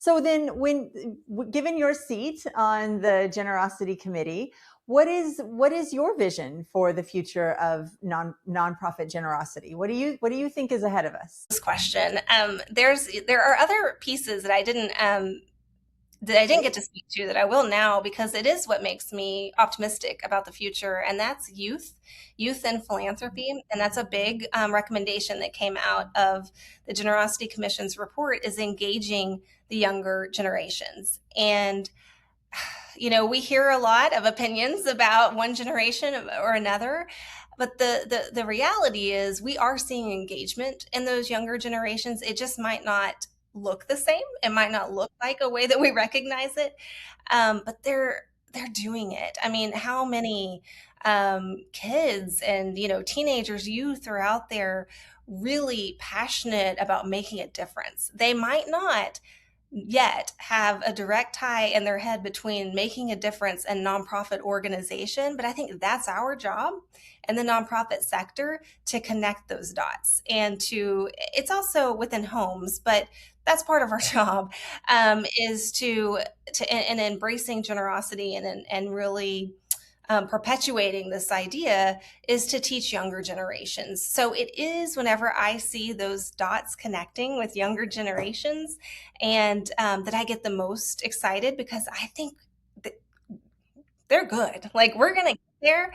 So then, given your seat on the generosity committee, what is your vision for the future of nonprofit generosity? What do you think is ahead of us? This question. There are other pieces that I didn't get to speak to that I will now because it is what makes me optimistic about the future, and that's youth and philanthropy. And that's a big recommendation that came out of the Generosity Commission's report is engaging the younger generations. And we hear a lot of opinions about one generation or another, but the reality is we are seeing engagement in those younger generations. It just might not look the same. It might not look like a way that we recognize it, but they're doing it. I mean, how many kids and teenagers, youth are out there really passionate about making a difference? They might not yet have a direct tie in their head between making a difference and nonprofit organization. But I think that's our job in the nonprofit sector to connect those dots and it's also within homes, but that's part of our job, is and embracing generosity and really perpetuating this idea is to teach younger generations. So it is whenever I see those dots connecting with younger generations and that I get the most excited because I think that they're good. Like we're going to get there.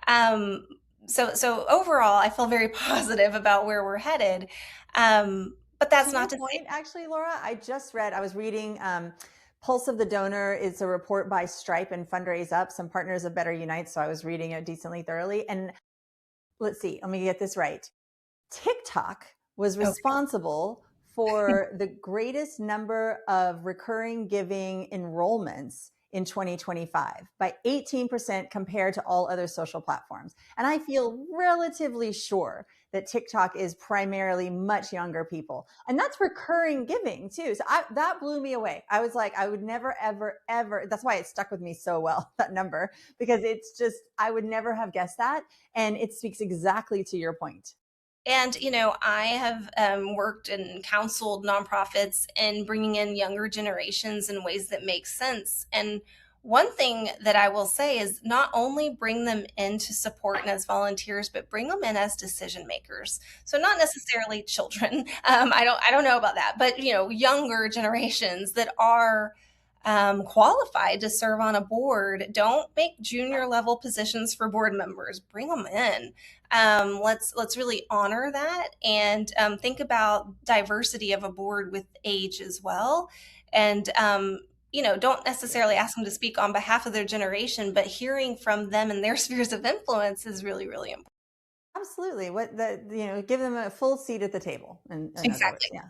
Um, so overall, I feel very positive about where we're headed. But To that's your not to say point, actually, Laura, I was reading Pulse of the Donor. It's a report by Stripe and Fundraise Up, some partners of BetterUnite. So I was reading it decently thoroughly. And let's see, let me get this right. TikTok was okay. responsible for the greatest number of recurring giving enrollments in 2025 by 18% compared to all other social platforms. And I feel relatively sure that TikTok is primarily much younger people. And that's recurring giving too. So that blew me away. I was like, I would never, ever, ever. That's why it stuck with me so well, that number, because it's just, I would never have guessed that. And it speaks exactly to your point. And, I have worked and counseled nonprofits in bringing in younger generations in ways that make sense. And one thing that I will say is not only bring them in to support and as volunteers, but bring them in as decision makers. So not necessarily children. I don't know about that, but younger generations that are qualified to serve on a board. Don't make junior level positions for board members. Bring them in. Let's really honor that and think about diversity of a board with age as well. And don't necessarily ask them to speak on behalf of their generation, but hearing from them and their spheres of influence is really, really important. Absolutely. Give them a full seat at the table. In other words, Exactly. yeah.